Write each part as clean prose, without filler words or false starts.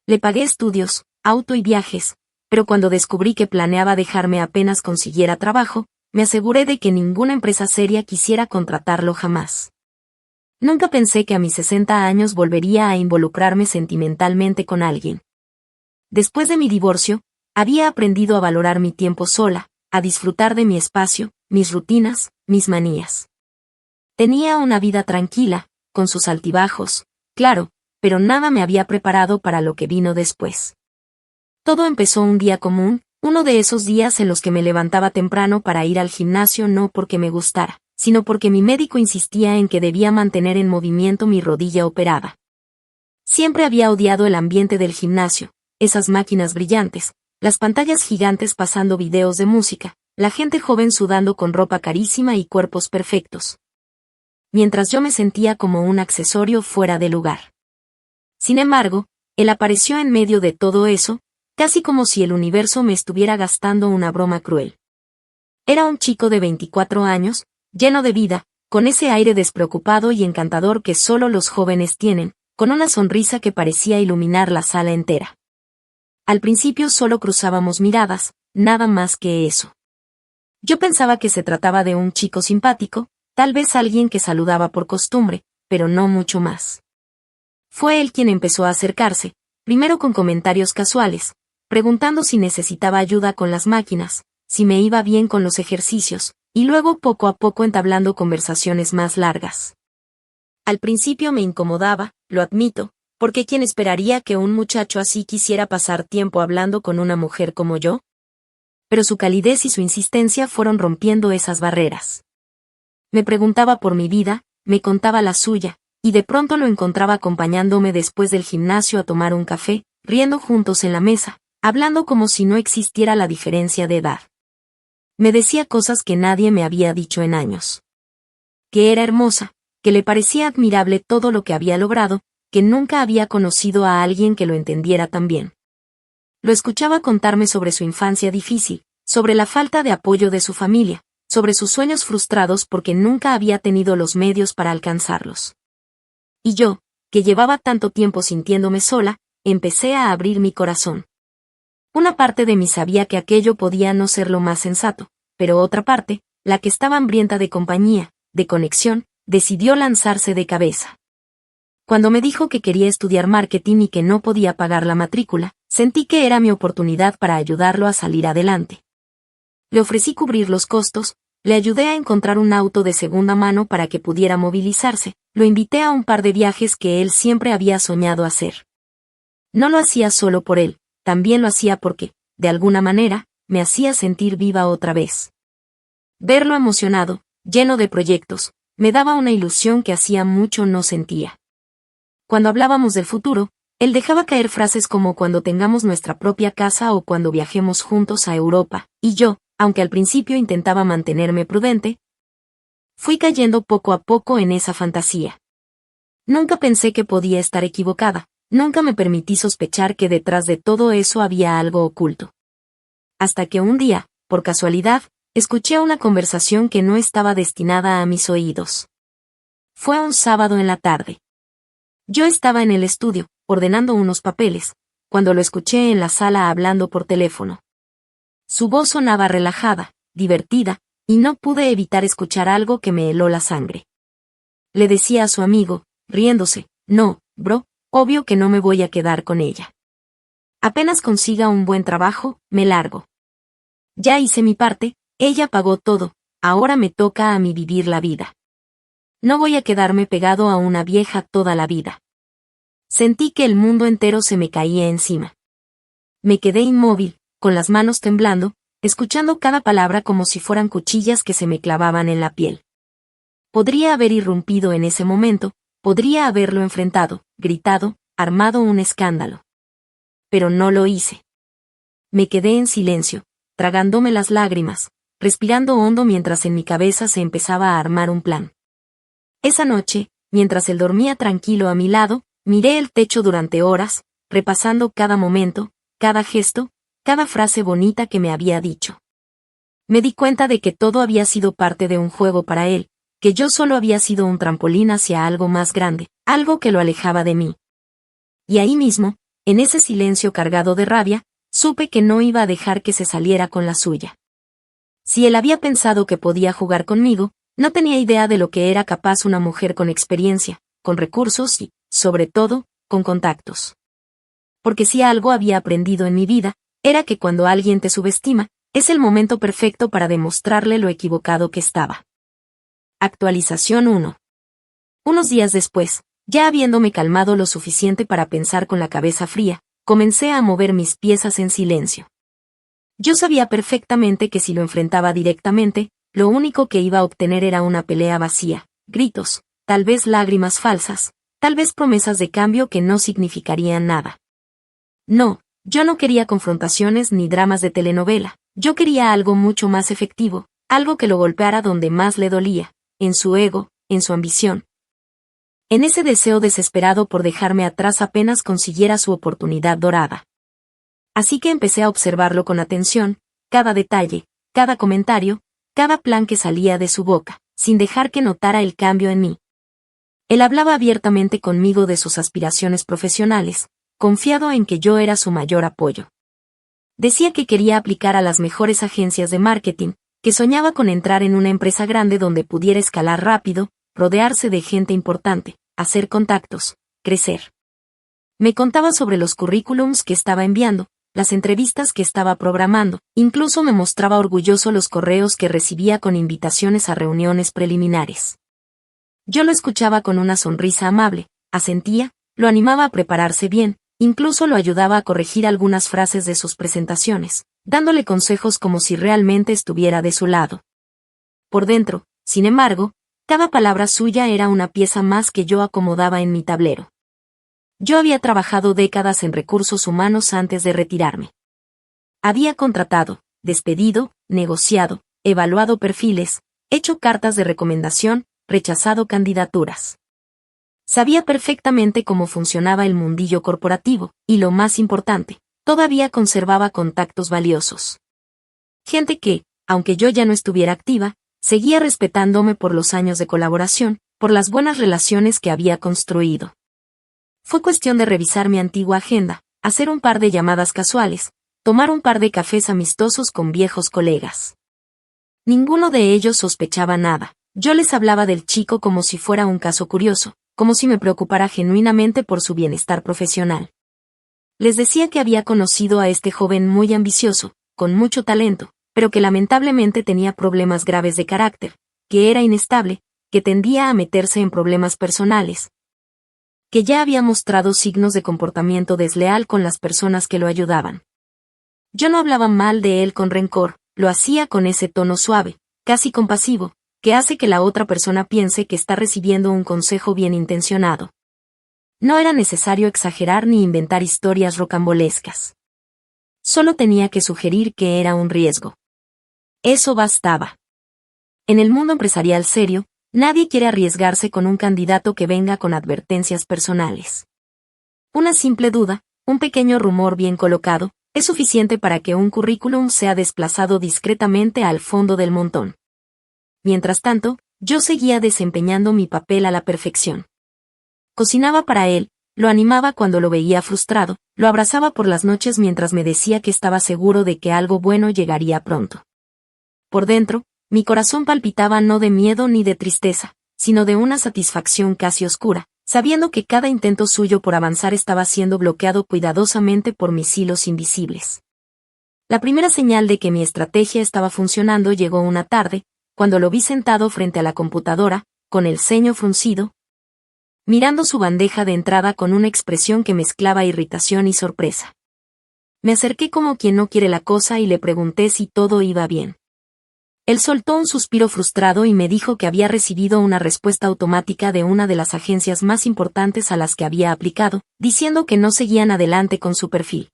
Le pagué estudios, auto y viajes, pero cuando descubrí que planeaba dejarme apenas consiguiera trabajo, me aseguré de que ninguna empresa seria quisiera contratarlo jamás. Nunca pensé que a mis 60 años volvería a involucrarme sentimentalmente con alguien. Después de mi divorcio, había aprendido a valorar mi tiempo sola, a disfrutar de mi espacio, mis rutinas, mis manías. Tenía una vida tranquila, con sus altibajos, claro, pero nada me había preparado para lo que vino después. Todo empezó un día común, uno de esos días en los que me levantaba temprano para ir al gimnasio no porque me gustara, sino porque mi médico insistía en que debía mantener en movimiento mi rodilla operada. Siempre había odiado el ambiente del gimnasio, esas máquinas brillantes, las pantallas gigantes pasando videos de música, la gente joven sudando con ropa carísima y cuerpos perfectos. Mientras yo me sentía como un accesorio fuera de lugar. Sin embargo, él apareció en medio de todo eso, casi como si el universo me estuviera gastando una broma cruel. Era un chico de 24 años, lleno de vida, con ese aire despreocupado y encantador que solo los jóvenes tienen, con una sonrisa que parecía iluminar la sala entera. Al principio solo cruzábamos miradas, nada más que eso. Yo pensaba que se trataba de un chico simpático, tal vez alguien que saludaba por costumbre, pero no mucho más. Fue él quien empezó a acercarse, primero con comentarios casuales, preguntando si necesitaba ayuda con las máquinas, si me iba bien con los ejercicios, y luego poco a poco entablando conversaciones más largas. Al principio me incomodaba, lo admito, porque ¿quién esperaría que un muchacho así quisiera pasar tiempo hablando con una mujer como yo? Pero su calidez y su insistencia fueron rompiendo esas barreras. Me preguntaba por mi vida, me contaba la suya, y de pronto lo encontraba acompañándome después del gimnasio a tomar un café, riendo juntos en la mesa, hablando como si no existiera la diferencia de edad. Me decía cosas que nadie me había dicho en años. Que era hermosa, que le parecía admirable todo lo que había logrado, que nunca había conocido a alguien que lo entendiera tan bien. Lo escuchaba contarme sobre su infancia difícil, sobre la falta de apoyo de su familia, sobre sus sueños frustrados porque nunca había tenido los medios para alcanzarlos. Y yo, que llevaba tanto tiempo sintiéndome sola, empecé a abrir mi corazón. Una parte de mí sabía que aquello podía no ser lo más sensato, pero otra parte, la que estaba hambrienta de compañía, de conexión, decidió lanzarse de cabeza. Cuando me dijo que quería estudiar marketing y que no podía pagar la matrícula, sentí que era mi oportunidad para ayudarlo a salir adelante. Le ofrecí cubrir los costos, le ayudé a encontrar un auto de segunda mano para que pudiera movilizarse, lo invité a un par de viajes que él siempre había soñado hacer. No lo hacía solo por él, también lo hacía porque, de alguna manera, me hacía sentir viva otra vez. Verlo emocionado, lleno de proyectos, me daba una ilusión que hacía mucho no sentía. Cuando hablábamos del futuro, él dejaba caer frases como cuando tengamos nuestra propia casa o cuando viajemos juntos a Europa, y yo, aunque al principio intentaba mantenerme prudente, fui cayendo poco a poco en esa fantasía. Nunca pensé que podía estar equivocada, nunca me permití sospechar que detrás de todo eso había algo oculto. Hasta que un día, por casualidad, escuché una conversación que no estaba destinada a mis oídos. Fue un sábado en la tarde. Yo estaba en el estudio, ordenando unos papeles, cuando lo escuché en la sala hablando por teléfono. Su voz sonaba relajada, divertida, y no pude evitar escuchar algo que me heló la sangre. Le decía a su amigo, riéndose, no, bro, obvio que no me voy a quedar con ella. Apenas consiga un buen trabajo, me largo. Ya hice mi parte, ella pagó todo, ahora me toca a mí vivir la vida. No voy a quedarme pegado a una vieja toda la vida. Sentí que el mundo entero se me caía encima. Me quedé inmóvil, con las manos temblando, escuchando cada palabra como si fueran cuchillas que se me clavaban en la piel. Podría haber irrumpido en ese momento, podría haberlo enfrentado, gritado, armado un escándalo. Pero no lo hice. Me quedé en silencio, tragándome las lágrimas, respirando hondo mientras en mi cabeza se empezaba a armar un plan. Esa noche, mientras él dormía tranquilo a mi lado, miré el techo durante horas, repasando cada momento, cada gesto, cada frase bonita que me había dicho. Me di cuenta de que todo había sido parte de un juego para él, que yo solo había sido un trampolín hacia algo más grande, algo que lo alejaba de mí. Y ahí mismo, En ese silencio cargado de rabia, supe que no iba a dejar que se saliera con la suya. Si él había pensado que podía jugar conmigo, no tenía idea de lo que era capaz una mujer con experiencia, con recursos y, sobre todo, con contactos. Porque si algo había aprendido en mi vida, era que cuando alguien te subestima, es el momento perfecto para demostrarle lo equivocado que estaba. Actualización 1. Unos días después, ya habiéndome calmado lo suficiente para pensar con la cabeza fría, comencé a mover mis piezas en silencio. Yo sabía perfectamente que si lo enfrentaba directamente, lo único que iba a obtener era una pelea vacía, gritos, tal vez lágrimas falsas, tal vez promesas de cambio que no significarían nada. No, yo no quería confrontaciones ni dramas de telenovela, yo quería algo mucho más efectivo, algo que lo golpeara donde más le dolía, en su ego, en su ambición. En ese deseo desesperado por dejarme atrás apenas consiguiera su oportunidad dorada. Así que empecé a observarlo con atención, cada detalle, cada comentario, cada plan que salía de su boca, sin dejar que notara el cambio en mí. Él hablaba abiertamente conmigo de sus aspiraciones profesionales, confiado en que yo era su mayor apoyo. Decía que quería aplicar a las mejores agencias de marketing, que soñaba con entrar en una empresa grande donde pudiera escalar rápido, rodearse de gente importante, hacer contactos, crecer. Me contaba sobre los currículums que estaba enviando, las entrevistas que estaba programando, incluso me mostraba orgulloso los correos que recibía con invitaciones a reuniones preliminares. Yo lo escuchaba con una sonrisa amable, asentía, lo animaba a prepararse bien, incluso lo ayudaba a corregir algunas frases de sus presentaciones, dándole consejos como si realmente estuviera de su lado. Por dentro, sin embargo, cada palabra suya era una pieza más que yo acomodaba en mi tablero. Yo había trabajado décadas en recursos humanos antes de retirarme. Había contratado, despedido, negociado, evaluado perfiles, hecho cartas de recomendación, rechazado candidaturas. Sabía perfectamente cómo funcionaba el mundillo corporativo, y lo más importante, todavía conservaba contactos valiosos. Gente que, aunque yo ya no estuviera activa, seguía respetándome por los años de colaboración, por las buenas relaciones que había construido. Fue cuestión de revisar mi antigua agenda, hacer un par de llamadas casuales, tomar un par de cafés amistosos con viejos colegas. Ninguno de ellos sospechaba nada. Yo les hablaba del chico como si fuera un caso curioso, como si me preocupara genuinamente por su bienestar profesional. Les decía que había conocido a este joven muy ambicioso, con mucho talento, pero que lamentablemente tenía problemas graves de carácter, que era inestable, que tendía a meterse en problemas personales, que ya había mostrado signos de comportamiento desleal con las personas que lo ayudaban. Yo no hablaba mal de él con rencor, lo hacía con ese tono suave, casi compasivo, que hace que la otra persona piense que está recibiendo un consejo bien intencionado. No era necesario exagerar ni inventar historias rocambolescas. Solo tenía que sugerir que era un riesgo. Eso bastaba. En el mundo empresarial serio, nadie quiere arriesgarse con un candidato que venga con advertencias personales. Una simple duda, un pequeño rumor bien colocado, es suficiente para que un currículum sea desplazado discretamente al fondo del montón. Mientras tanto, yo seguía desempeñando mi papel a la perfección. Cocinaba para él, lo animaba cuando lo veía frustrado, lo abrazaba por las noches mientras me decía que estaba seguro de que algo bueno llegaría pronto. Por dentro, mi corazón palpitaba no de miedo ni de tristeza, sino de una satisfacción casi oscura, sabiendo que cada intento suyo por avanzar estaba siendo bloqueado cuidadosamente por mis hilos invisibles. La primera señal de que mi estrategia estaba funcionando llegó una tarde, cuando lo vi sentado frente a la computadora, con el ceño fruncido, mirando su bandeja de entrada con una expresión que mezclaba irritación y sorpresa. Me acerqué como quien no quiere la cosa y le pregunté si todo iba bien. Él soltó un suspiro frustrado y me dijo que había recibido una respuesta automática de una de las agencias más importantes a las que había aplicado, diciendo que no seguían adelante con su perfil.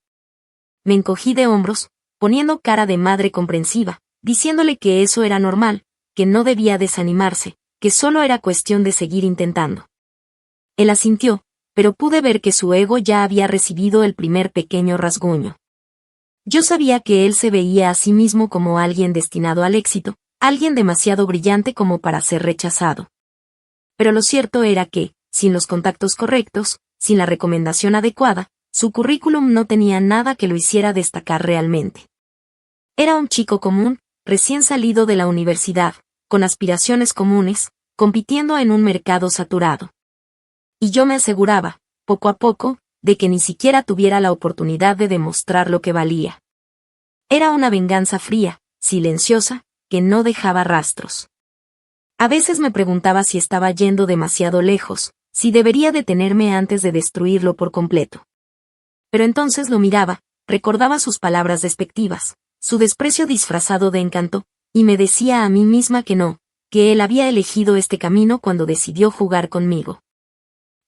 Me encogí de hombros, poniendo cara de madre comprensiva, diciéndole que eso era normal, que no debía desanimarse, que solo era cuestión de seguir intentando. Él asintió, pero pude ver que su ego ya había recibido el primer pequeño rasguño. Yo sabía que él se veía a sí mismo como alguien destinado al éxito, alguien demasiado brillante como para ser rechazado. Pero lo cierto era que, sin los contactos correctos, sin la recomendación adecuada, su currículum no tenía nada que lo hiciera destacar realmente. Era un chico común, recién salido de la universidad, con aspiraciones comunes, compitiendo en un mercado saturado. Y yo me aseguraba, poco a poco, de que ni siquiera tuviera la oportunidad de demostrar lo que valía. Era una venganza fría, silenciosa, que no dejaba rastros. A veces me preguntaba si estaba yendo demasiado lejos, si debería detenerme antes de destruirlo por completo. Pero entonces lo miraba, recordaba sus palabras despectivas, su desprecio disfrazado de encanto, y me decía a mí misma que no, que él había elegido este camino cuando decidió jugar conmigo.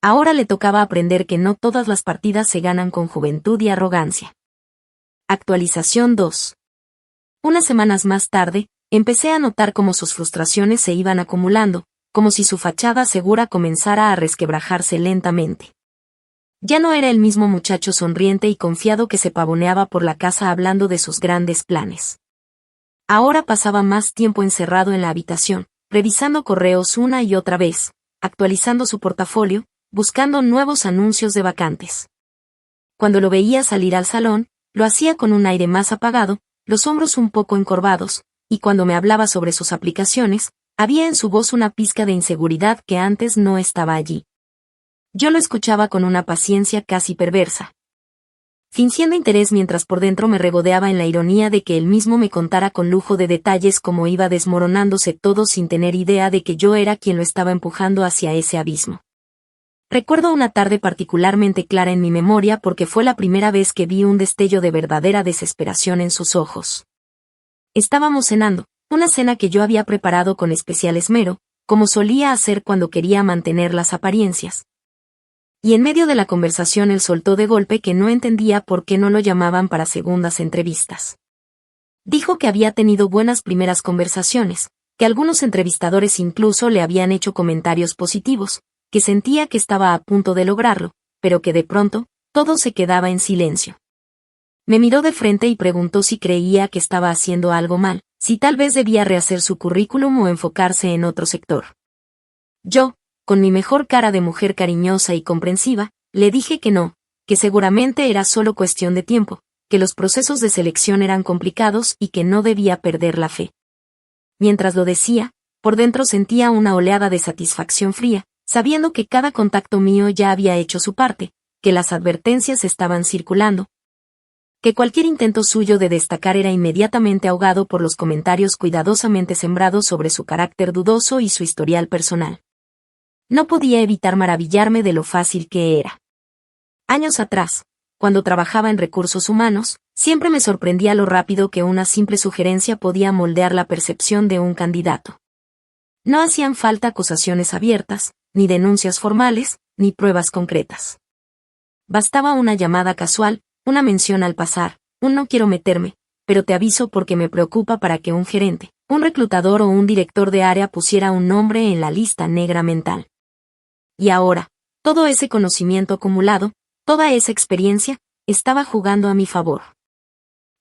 Ahora le tocaba aprender que no todas las partidas se ganan con juventud y arrogancia. Actualización 2. Unas semanas más tarde, empecé a notar cómo sus frustraciones se iban acumulando, como si su fachada segura comenzara a resquebrajarse lentamente. Ya no era el mismo muchacho sonriente y confiado que se pavoneaba por la casa hablando de sus grandes planes. Ahora pasaba más tiempo encerrado en la habitación, revisando correos una y otra vez, actualizando su portafolio, buscando nuevos anuncios de vacantes. Cuando lo veía salir al salón, lo hacía con un aire más apagado, los hombros un poco encorvados, y cuando me hablaba sobre sus aplicaciones, había en su voz una pizca de inseguridad que antes no estaba allí. Yo lo escuchaba con una paciencia casi perversa, fingiendo interés mientras por dentro me regodeaba en la ironía de que él mismo me contara con lujo de detalles cómo iba desmoronándose todo sin tener idea de que yo era quien lo estaba empujando hacia ese abismo. Recuerdo una tarde particularmente clara en mi memoria porque fue la primera vez que vi un destello de verdadera desesperación en sus ojos. Estábamos cenando, una cena que yo había preparado con especial esmero, como solía hacer cuando quería mantener las apariencias. Y en medio de la conversación él soltó de golpe que no entendía por qué no lo llamaban para segundas entrevistas. Dijo que había tenido buenas primeras conversaciones, que algunos entrevistadores incluso le habían hecho comentarios positivos, que sentía que estaba a punto de lograrlo, pero que de pronto, todo se quedaba en silencio. Me miró de frente y preguntó si creía que estaba haciendo algo mal, si tal vez debía rehacer su currículum o enfocarse en otro sector. Yo, con mi mejor cara de mujer cariñosa y comprensiva, le dije que no, que seguramente era solo cuestión de tiempo, que los procesos de selección eran complicados y que no debía perder la fe. Mientras lo decía, por dentro sentía una oleada de satisfacción fría, sabiendo que cada contacto mío ya había hecho su parte, que las advertencias estaban circulando, que cualquier intento suyo de destacar era inmediatamente ahogado por los comentarios cuidadosamente sembrados sobre su carácter dudoso y su historial personal. No podía evitar maravillarme de lo fácil que era. Años atrás, cuando trabajaba en recursos humanos, siempre me sorprendía lo rápido que una simple sugerencia podía moldear la percepción de un candidato. No hacían falta acusaciones abiertas, ni denuncias formales, ni pruebas concretas. Bastaba una llamada casual, una mención al pasar, un no quiero meterme, pero te aviso porque me preocupa para que un gerente, un reclutador o un director de área pusiera un nombre en la lista negra mental. Y ahora, todo ese conocimiento acumulado, toda esa experiencia, estaba jugando a mi favor.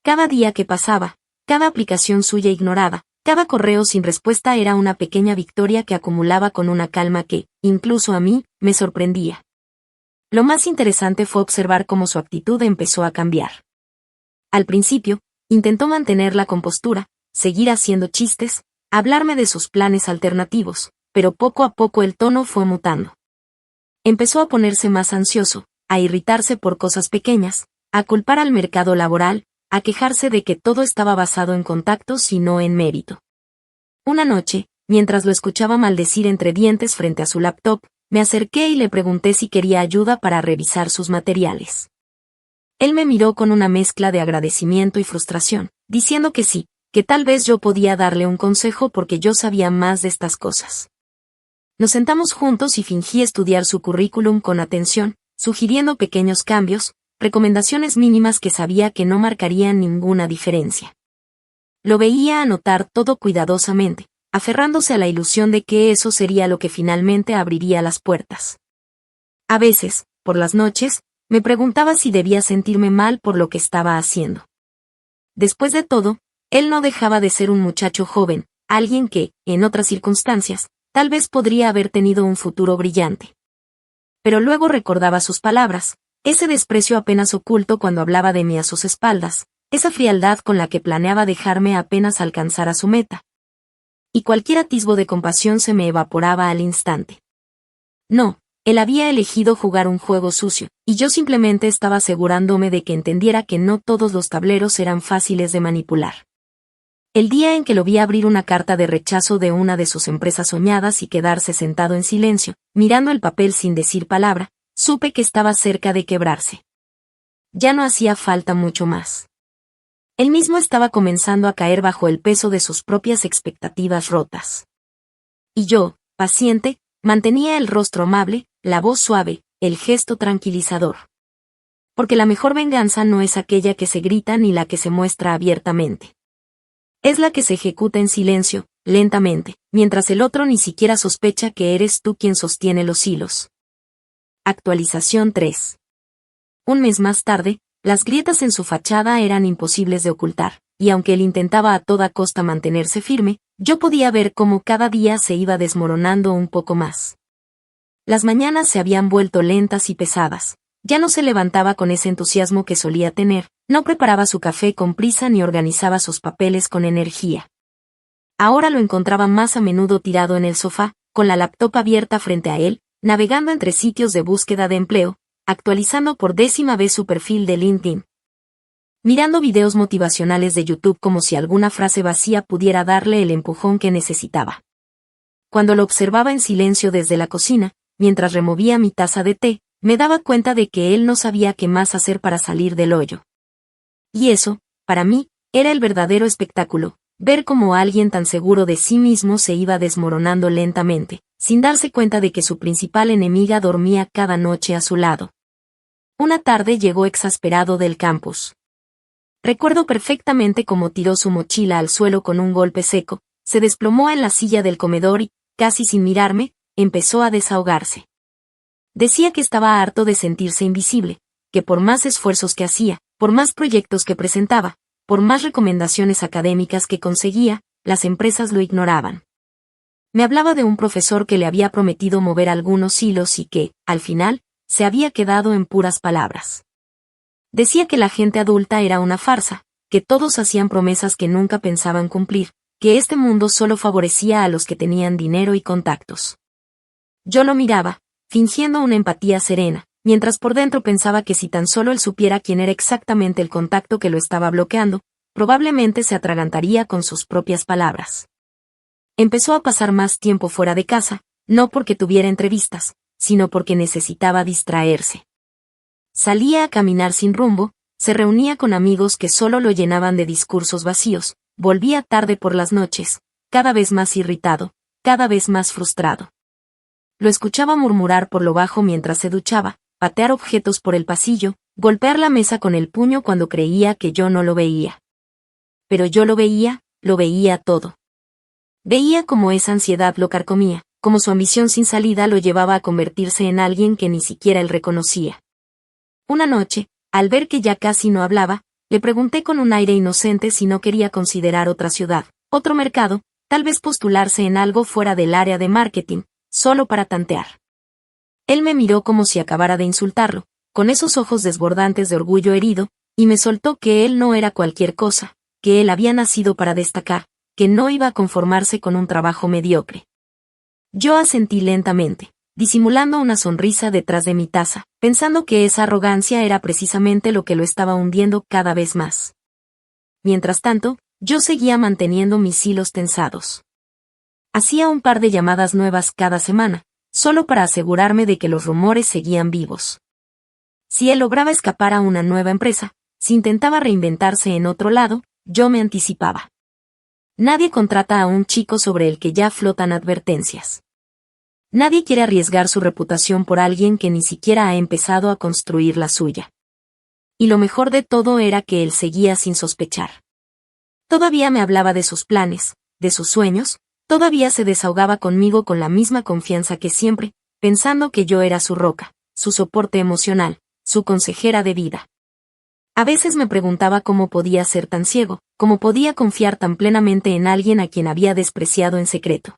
Cada día que pasaba, cada aplicación suya ignorada, cada correo sin respuesta era una pequeña victoria que acumulaba con una calma que, incluso a mí, me sorprendía. Lo más interesante fue observar cómo su actitud empezó a cambiar. Al principio, intentó mantener la compostura, seguir haciendo chistes, hablarme de sus planes alternativos, pero poco a poco el tono fue mutando. Empezó a ponerse más ansioso, a irritarse por cosas pequeñas, a culpar al mercado laboral, a quejarse de que todo estaba basado en contactos y no en mérito. Una noche, mientras lo escuchaba maldecir entre dientes frente a su laptop, me acerqué y le pregunté si quería ayuda para revisar sus materiales. Él me miró con una mezcla de agradecimiento y frustración, diciendo que sí, que tal vez yo podía darle un consejo porque yo sabía más de estas cosas. Nos sentamos juntos y fingí estudiar su currículum con atención, sugiriendo pequeños cambios, recomendaciones mínimas que sabía que no marcarían ninguna diferencia. Lo veía anotar todo cuidadosamente, aferrándose a la ilusión de que eso sería lo que finalmente abriría las puertas. A veces, por las noches, me preguntaba si debía sentirme mal por lo que estaba haciendo. Después de todo, él no dejaba de ser un muchacho joven, alguien que, en otras circunstancias, tal vez podría haber tenido un futuro brillante. Pero luego recordaba sus palabras, Ese desprecio apenas oculto cuando hablaba de mí a sus espaldas, esa frialdad con la que planeaba dejarme apenas alcanzara su meta. Y cualquier atisbo de compasión se me evaporaba al instante. No, él había elegido jugar un juego sucio, y yo simplemente estaba asegurándome de que entendiera que no todos los tableros eran fáciles de manipular. El día en que lo vi abrir una carta de rechazo de una de sus empresas soñadas y quedarse sentado en silencio, mirando el papel sin decir palabra, supe que estaba cerca de quebrarse. Ya no hacía falta mucho más. Él mismo estaba comenzando a caer bajo el peso de sus propias expectativas rotas. Y yo, paciente, mantenía el rostro amable, la voz suave, el gesto tranquilizador. Porque la mejor venganza no es aquella que se grita ni la que se muestra abiertamente. Es la que se ejecuta en silencio, lentamente, mientras el otro ni siquiera sospecha que eres tú quien sostiene los hilos. Actualización 3. Un mes más tarde, las grietas en su fachada eran imposibles de ocultar, y aunque él intentaba a toda costa mantenerse firme, yo podía ver cómo cada día se iba desmoronando un poco más. Las mañanas se habían vuelto lentas y pesadas. Ya no se levantaba con ese entusiasmo que solía tener, no preparaba su café con prisa ni organizaba sus papeles con energía. Ahora lo encontraba más a menudo tirado en el sofá, con la laptop abierta frente a él, navegando entre sitios de búsqueda de empleo, actualizando por 10ª vez su perfil de LinkedIn. Mirando videos motivacionales de YouTube como si alguna frase vacía pudiera darle el empujón que necesitaba. Cuando lo observaba en silencio desde la cocina, mientras removía mi taza de té, me daba cuenta de que él no sabía qué más hacer para salir del hoyo. Y eso, para mí, era el verdadero espectáculo, ver cómo alguien tan seguro de sí mismo se iba desmoronando lentamente, sin darse cuenta de que su principal enemiga dormía cada noche a su lado. Una tarde llegó exasperado del campus. Recuerdo perfectamente cómo tiró su mochila al suelo con un golpe seco, se desplomó en la silla del comedor y, casi sin mirarme, empezó a desahogarse. Decía que estaba harto de sentirse invisible, que por más esfuerzos que hacía, por más proyectos que presentaba, por más recomendaciones académicas que conseguía, las empresas lo ignoraban. Me hablaba de un profesor que le había prometido mover algunos hilos y que, al final, se había quedado en puras palabras. Decía que la gente adulta era una farsa, que todos hacían promesas que nunca pensaban cumplir, que este mundo solo favorecía a los que tenían dinero y contactos. Yo lo miraba, fingiendo una empatía serena, mientras por dentro pensaba que si tan solo él supiera quién era exactamente el contacto que lo estaba bloqueando, probablemente se atragantaría con sus propias palabras. Empezó a pasar más tiempo fuera de casa, no porque tuviera entrevistas, sino porque necesitaba distraerse. Salía a caminar sin rumbo, se reunía con amigos que solo lo llenaban de discursos vacíos, volvía tarde por las noches, cada vez más irritado, cada vez más frustrado. Lo escuchaba murmurar por lo bajo mientras se duchaba, patear objetos por el pasillo, golpear la mesa con el puño cuando creía que yo no lo veía. Pero yo lo veía todo. Veía cómo esa ansiedad lo carcomía, cómo su ambición sin salida lo llevaba a convertirse en alguien que ni siquiera él reconocía. Una noche, al ver que ya casi no hablaba, le pregunté con un aire inocente si no quería considerar otra ciudad, otro mercado, tal vez postularse en algo fuera del área de marketing, solo para tantear. Él me miró como si acabara de insultarlo, con esos ojos desbordantes de orgullo herido, y me soltó que él no era cualquier cosa, que él había nacido para destacar, que no iba a conformarse con un trabajo mediocre. Yo asentí lentamente, disimulando una sonrisa detrás de mi taza, pensando que esa arrogancia era precisamente lo que lo estaba hundiendo cada vez más. Mientras tanto, yo seguía manteniendo mis hilos tensados. Hacía un par de llamadas nuevas cada semana, solo para asegurarme de que los rumores seguían vivos. Si él lograba escapar a una nueva empresa, si intentaba reinventarse en otro lado, yo me anticipaba. Nadie contrata a un chico sobre el que ya flotan advertencias. Nadie quiere arriesgar su reputación por alguien que ni siquiera ha empezado a construir la suya. Y lo mejor de todo era que él seguía sin sospechar. Todavía me hablaba de sus planes, de sus sueños, todavía se desahogaba conmigo con la misma confianza que siempre, pensando que yo era su roca, su soporte emocional, su consejera de vida. A veces me preguntaba cómo podía ser tan ciego, cómo podía confiar tan plenamente en alguien a quien había despreciado en secreto.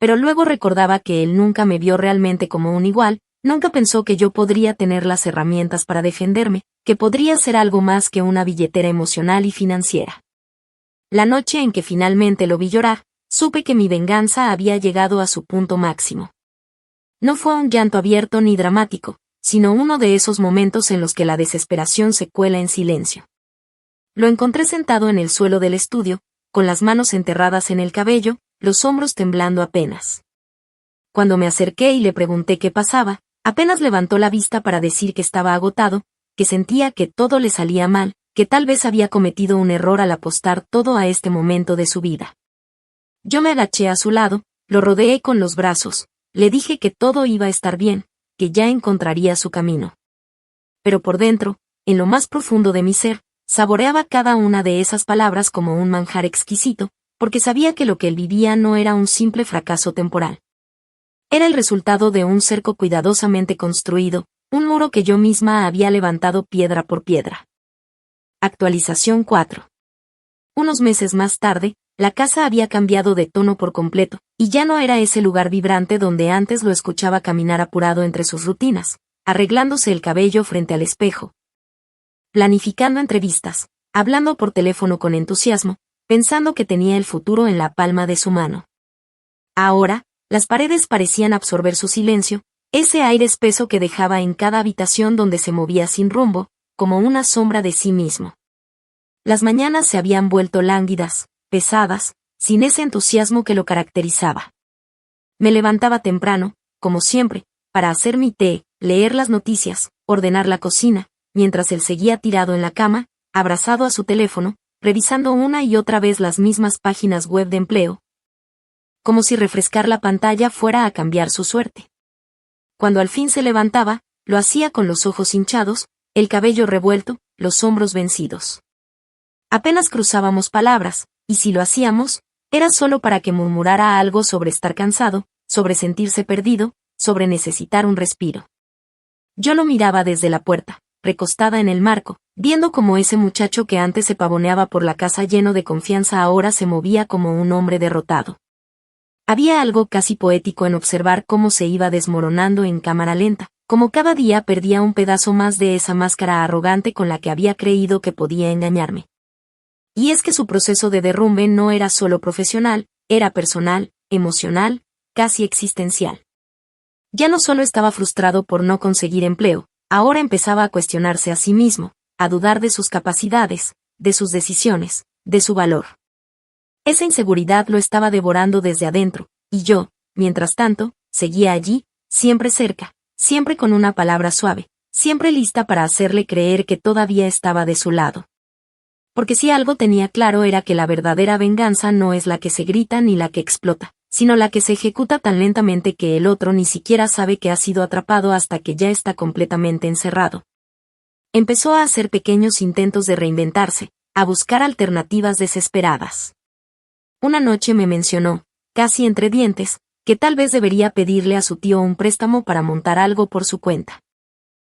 Pero luego recordaba que él nunca me vio realmente como un igual, Nunca pensó que yo podría tener las herramientas para defenderme, que podría ser algo más que una billetera emocional y financiera. La noche en que finalmente lo vi llorar, supe que mi venganza había llegado a su punto máximo. No fue un llanto abierto ni dramático, sino uno de esos momentos en los que la desesperación se cuela en silencio. Lo encontré sentado en el suelo del estudio, con las manos enterradas en el cabello, los hombros temblando apenas. Cuando me acerqué y le pregunté qué pasaba, apenas levantó la vista para decir que estaba agotado, que sentía que todo le salía mal, que tal vez había cometido un error al apostar todo a este momento de su vida. Yo me agaché a su lado, lo rodeé con los brazos, le dije que todo iba a estar bien, que ya encontraría su camino. Pero por dentro, en lo más profundo de mi ser, saboreaba cada una de esas palabras como un manjar exquisito, porque sabía que lo que él vivía no era un simple fracaso temporal. Era el resultado de un cerco cuidadosamente construido, un muro que yo misma había levantado piedra por piedra. Actualización 4. Unos meses más tarde, la casa había cambiado de tono por completo, y ya no era ese lugar vibrante donde antes lo escuchaba caminar apurado entre sus rutinas, arreglándose el cabello frente al espejo, planificando entrevistas, hablando por teléfono con entusiasmo, pensando que tenía el futuro en la palma de su mano. Ahora, las paredes parecían absorber su silencio, ese aire espeso que dejaba en cada habitación donde se movía sin rumbo, como una sombra de sí mismo. Las mañanas se habían vuelto lánguidas, pesadas, sin ese entusiasmo que lo caracterizaba. Me levantaba temprano, como siempre, para hacer mi té, leer las noticias, ordenar la cocina, mientras él seguía tirado en la cama, abrazado a su teléfono, revisando una y otra vez las mismas páginas web de empleo, como si refrescar la pantalla fuera a cambiar su suerte. Cuando al fin se levantaba, lo hacía con los ojos hinchados, el cabello revuelto, los hombros vencidos. Apenas cruzábamos palabras, y si lo hacíamos, era solo para que murmurara algo sobre estar cansado, sobre sentirse perdido, sobre necesitar un respiro. Yo lo miraba desde la puerta, recostada en el marco, viendo cómo ese muchacho que antes se pavoneaba por la casa lleno de confianza ahora se movía como un hombre derrotado. Había algo casi poético en observar cómo se iba desmoronando en cámara lenta, como cada día perdía un pedazo más de esa máscara arrogante con la que había creído que podía engañarme. Y es que su proceso de derrumbe no era solo profesional, era personal, emocional, casi existencial. Ya no solo estaba frustrado por no conseguir empleo, ahora empezaba a cuestionarse a sí mismo, a dudar de sus capacidades, de sus decisiones, de su valor. Esa inseguridad lo estaba devorando desde adentro, y yo, mientras tanto, seguía allí, siempre cerca, siempre con una palabra suave, siempre lista para hacerle creer que todavía estaba de su lado. Porque si algo tenía claro era que la verdadera venganza no es la que se grita ni la que explota, sino la que se ejecuta tan lentamente que el otro ni siquiera sabe que ha sido atrapado hasta que ya está completamente encerrado. Empezó a hacer pequeños intentos de reinventarse, a buscar alternativas desesperadas. Una noche me mencionó, casi entre dientes, que tal vez debería pedirle a su tío un préstamo para montar algo por su cuenta.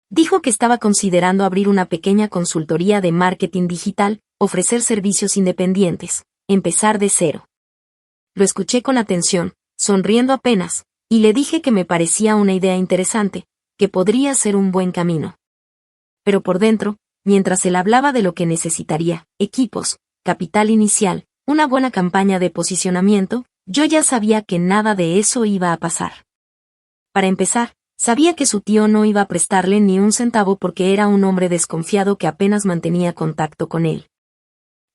Dijo que estaba considerando abrir una pequeña consultoría de marketing digital, ofrecer servicios independientes, empezar de cero. Lo escuché con atención, sonriendo apenas, y le dije que me parecía una idea interesante, que podría ser un buen camino. Pero por dentro, mientras él hablaba de lo que necesitaría, equipos, capital inicial, una buena campaña de posicionamiento, yo ya sabía que nada de eso iba a pasar. Para empezar, sabía que su tío no iba a prestarle ni un centavo porque era un hombre desconfiado que apenas mantenía contacto con él.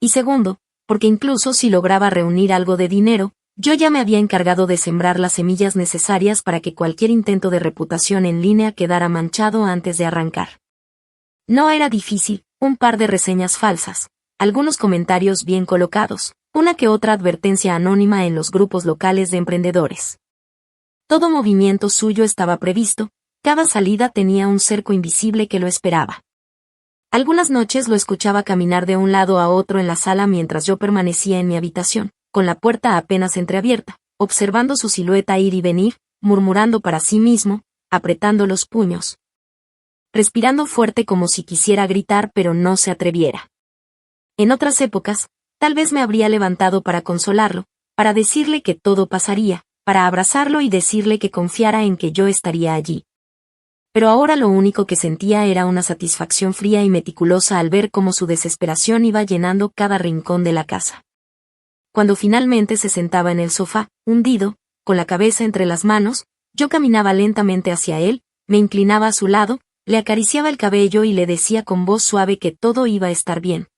Y segundo, porque incluso si lograba reunir algo de dinero, yo ya me había encargado de sembrar las semillas necesarias para que cualquier intento de reputación en línea quedara manchado antes de arrancar. No era difícil, un par de reseñas falsas, algunos comentarios bien colocados, una que otra advertencia anónima en los grupos locales de emprendedores. Todo movimiento suyo estaba previsto, cada salida tenía un cerco invisible que lo esperaba. Algunas noches lo escuchaba caminar de un lado a otro en la sala mientras yo permanecía en mi habitación, con la puerta apenas entreabierta, observando su silueta ir y venir, murmurando para sí mismo, apretando los puños, respirando fuerte como si quisiera gritar pero no se atreviera. En otras épocas, tal vez me habría levantado para consolarlo, para decirle que todo pasaría, para abrazarlo y decirle que confiara en que yo estaría allí. Pero ahora lo único que sentía era una satisfacción fría y meticulosa al ver cómo su desesperación iba llenando cada rincón de la casa. Cuando finalmente se sentaba en el sofá, hundido, con la cabeza entre las manos, yo caminaba lentamente hacia él, me inclinaba a su lado, le acariciaba el cabello y le decía con voz suave que todo iba a estar bien.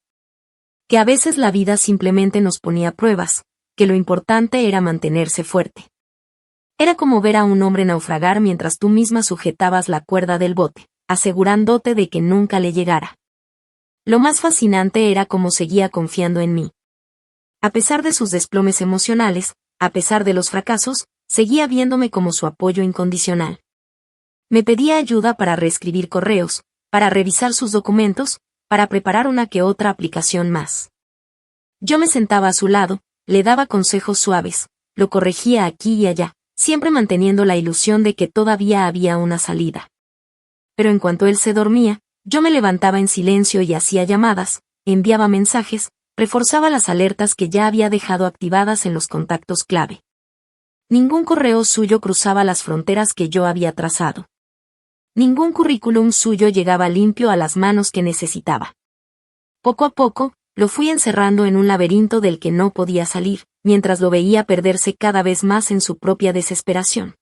Que a veces la vida simplemente nos ponía pruebas, que lo importante era mantenerse fuerte. Era como ver a un hombre naufragar mientras tú misma sujetabas la cuerda del bote, asegurándote de que nunca le llegara. Lo más fascinante era cómo seguía confiando en mí. A pesar de sus desplomes emocionales, a pesar de los fracasos, seguía viéndome como su apoyo incondicional. Me pedía ayuda para reescribir correos, para revisar sus documentos, para preparar una que otra aplicación más. Yo me sentaba a su lado, le daba consejos suaves, lo corregía aquí y allá, siempre manteniendo la ilusión de que todavía había una salida. Pero en cuanto él se dormía, yo me levantaba en silencio y hacía llamadas, enviaba mensajes, reforzaba las alertas que ya había dejado activadas en los contactos clave. Ningún correo suyo cruzaba las fronteras que yo había trazado. Ningún currículum suyo llegaba limpio a las manos que necesitaba. Poco a poco, lo fui encerrando en un laberinto del que no podía salir, mientras lo veía perderse cada vez más en su propia desesperación.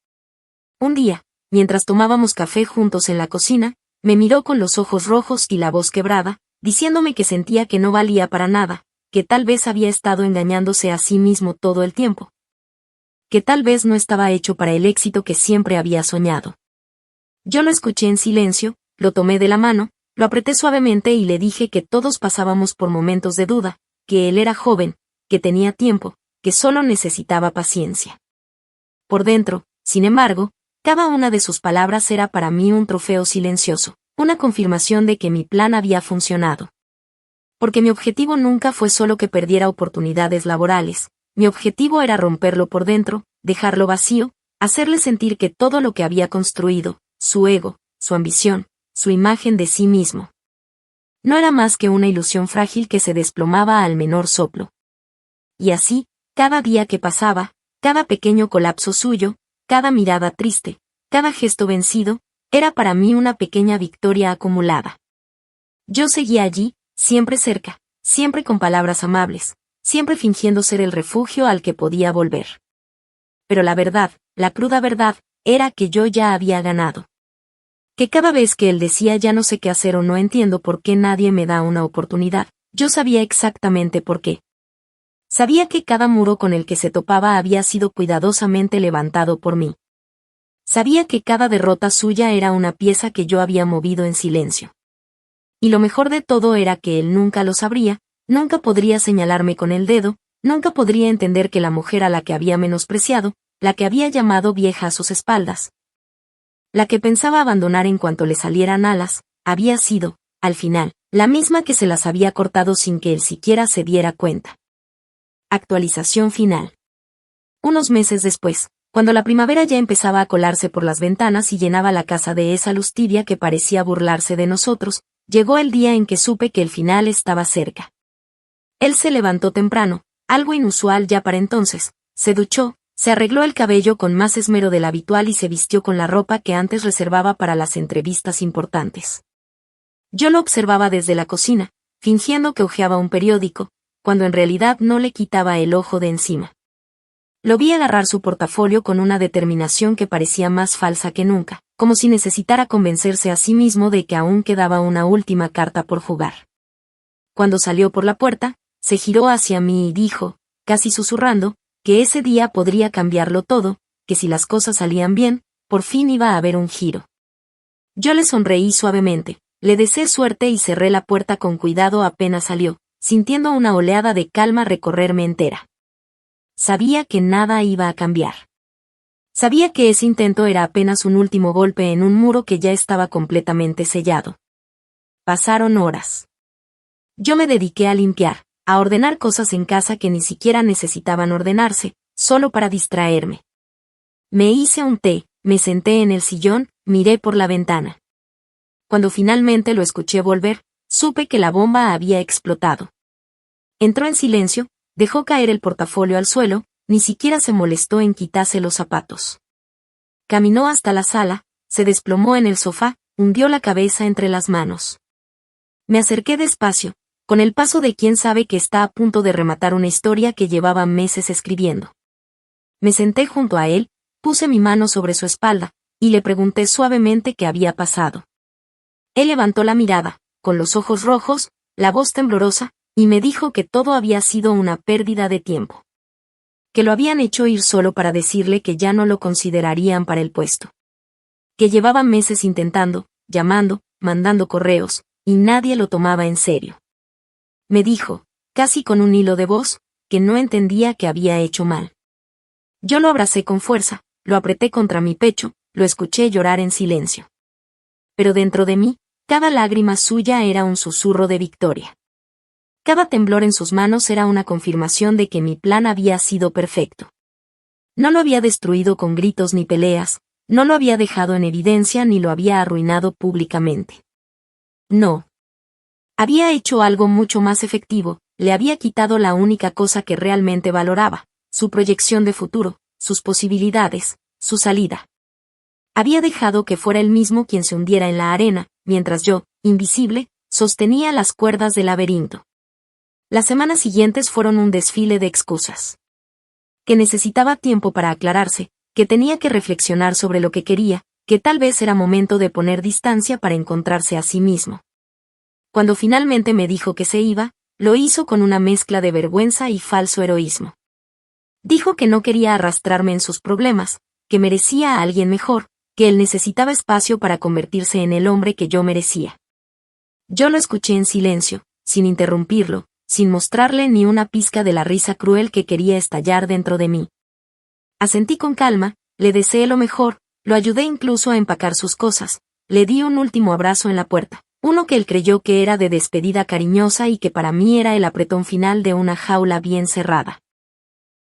Un día, mientras tomábamos café juntos en la cocina, me miró con los ojos rojos y la voz quebrada, diciéndome que sentía que no valía para nada, que tal vez había estado engañándose a sí mismo todo el tiempo. Que tal vez no estaba hecho para el éxito que siempre había soñado. Yo lo escuché en silencio, lo tomé de la mano, lo apreté suavemente y le dije que todos pasábamos por momentos de duda, que él era joven, que tenía tiempo, que solo necesitaba paciencia. Por dentro, sin embargo, cada una de sus palabras era para mí un trofeo silencioso, una confirmación de que mi plan había funcionado. Porque mi objetivo nunca fue solo que perdiera oportunidades laborales, mi objetivo era romperlo por dentro, dejarlo vacío, hacerle sentir que todo lo que había construido, su ego, su ambición, su imagen de sí mismo, no era más que una ilusión frágil que se desplomaba al menor soplo. Y así, cada día que pasaba, cada pequeño colapso suyo, cada mirada triste, cada gesto vencido, era para mí una pequeña victoria acumulada. Yo seguía allí, siempre cerca, siempre con palabras amables, siempre fingiendo ser el refugio al que podía volver. Pero la verdad, la cruda verdad, era que yo ya había ganado. Que cada vez que él decía ya no sé qué hacer o no entiendo por qué nadie me da una oportunidad, yo sabía exactamente por qué. Sabía que cada muro con el que se topaba había sido cuidadosamente levantado por mí. Sabía que cada derrota suya era una pieza que yo había movido en silencio. Y lo mejor de todo era que él nunca lo sabría, nunca podría señalarme con el dedo, nunca podría entender que la mujer a la que había menospreciado, la que había llamado vieja a sus espaldas, la que pensaba abandonar en cuanto le salieran alas, había sido, al final, la misma que se las había cortado sin que él siquiera se diera cuenta. Actualización final. Unos meses después, cuando la primavera ya empezaba a colarse por las ventanas y llenaba la casa de esa luz tibia que parecía burlarse de nosotros, llegó el día en que supe que el final estaba cerca. Él se levantó temprano, algo inusual ya para entonces, se duchó, se arregló el cabello con más esmero del habitual y se vistió con la ropa que antes reservaba para las entrevistas importantes. Yo lo observaba desde la cocina, fingiendo que hojeaba un periódico, cuando en realidad no le quitaba el ojo de encima. Lo vi agarrar su portafolio con una determinación que parecía más falsa que nunca, como si necesitara convencerse a sí mismo de que aún quedaba una última carta por jugar. Cuando salió por la puerta, se giró hacia mí y dijo, casi susurrando, que ese día podría cambiarlo todo, que si las cosas salían bien, por fin iba a haber un giro. Yo le sonreí suavemente, le deseé suerte y cerré la puerta con cuidado apenas salió, sintiendo una oleada de calma recorrerme entera. Sabía que nada iba a cambiar. Sabía que ese intento era apenas un último golpe en un muro que ya estaba completamente sellado. Pasaron horas. Yo me dediqué a limpiar, a ordenar cosas en casa que ni siquiera necesitaban ordenarse, solo para distraerme. Me hice un té, me senté en el sillón, miré por la ventana. Cuando finalmente lo escuché volver, supe que la bomba había explotado. Entró en silencio, dejó caer el portafolio al suelo, ni siquiera se molestó en quitarse los zapatos. Caminó hasta la sala, se desplomó en el sofá, hundió la cabeza entre las manos. Me acerqué despacio, con el paso de quien sabe que está a punto de rematar una historia que llevaba meses escribiendo. Me senté junto a él, puse mi mano sobre su espalda, y le pregunté suavemente qué había pasado. Él levantó la mirada, con los ojos rojos, la voz temblorosa, y me dijo que todo había sido una pérdida de tiempo. Que lo habían hecho ir solo para decirle que ya no lo considerarían para el puesto. Que llevaba meses intentando, llamando, mandando correos, y nadie lo tomaba en serio. Me dijo, casi con un hilo de voz, que no entendía que había hecho mal. Yo lo abracé con fuerza, lo apreté contra mi pecho, lo escuché llorar en silencio. Pero dentro de mí, cada lágrima suya era un susurro de victoria. Cada temblor en sus manos era una confirmación de que mi plan había sido perfecto. No lo había destruido con gritos ni peleas, no lo había dejado en evidencia ni lo había arruinado públicamente. No. Había hecho algo mucho más efectivo, le había quitado la única cosa que realmente valoraba, su proyección de futuro, sus posibilidades, su salida. Había dejado que fuera él mismo quien se hundiera en la arena, mientras yo, invisible, sostenía las cuerdas del laberinto. Las semanas siguientes fueron un desfile de excusas. Que necesitaba tiempo para aclararse, que tenía que reflexionar sobre lo que quería, que tal vez era momento de poner distancia para encontrarse a sí mismo. Cuando finalmente me dijo que se iba, lo hizo con una mezcla de vergüenza y falso heroísmo. Dijo que no quería arrastrarme en sus problemas, que merecía a alguien mejor, que él necesitaba espacio para convertirse en el hombre que yo merecía. Yo lo escuché en silencio, sin interrumpirlo, sin mostrarle ni una pizca de la risa cruel que quería estallar dentro de mí. Asentí con calma, le deseé lo mejor, lo ayudé incluso a empacar sus cosas, le di un último abrazo en la puerta, uno que él creyó que era de despedida cariñosa y que para mí era el apretón final de una jaula bien cerrada.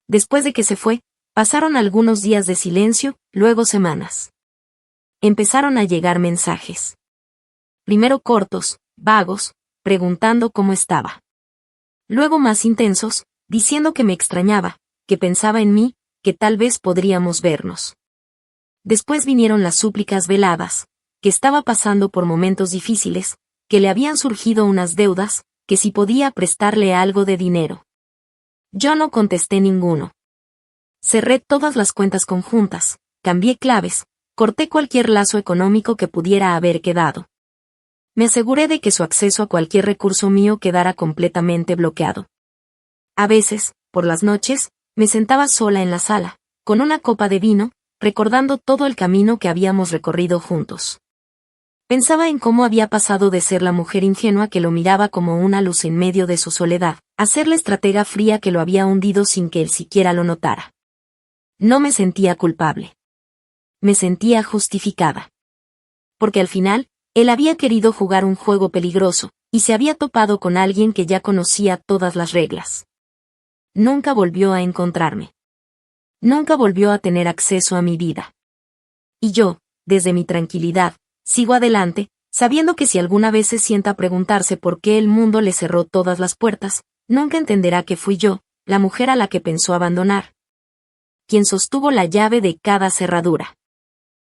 Después de que se fue, pasaron algunos días de silencio, luego semanas. Empezaron a llegar mensajes. Primero cortos, vagos, preguntando cómo estaba. Luego más intensos, diciendo que me extrañaba, que pensaba en mí, que tal vez podríamos vernos. Después vinieron las súplicas veladas, que estaba pasando por momentos difíciles, que le habían surgido unas deudas, que si podía prestarle algo de dinero. Yo no contesté ninguno. Cerré todas las cuentas conjuntas, cambié claves, corté cualquier lazo económico que pudiera haber quedado. Me aseguré de que su acceso a cualquier recurso mío quedara completamente bloqueado. A veces, por las noches, me sentaba sola en la sala, con una copa de vino, recordando todo el camino que habíamos recorrido juntos. Pensaba en cómo había pasado de ser la mujer ingenua que lo miraba como una luz en medio de su soledad, a ser la estratega fría que lo había hundido sin que él siquiera lo notara. No me sentía culpable. Me sentía justificada. Porque al final, él había querido jugar un juego peligroso, y se había topado con alguien que ya conocía todas las reglas. Nunca volvió a encontrarme. Nunca volvió a tener acceso a mi vida. Y yo, desde mi tranquilidad, sigo adelante, sabiendo que si alguna vez se sienta a preguntarse por qué el mundo le cerró todas las puertas, nunca entenderá que fui yo, la mujer a la que pensó abandonar. Quien sostuvo la llave de cada cerradura.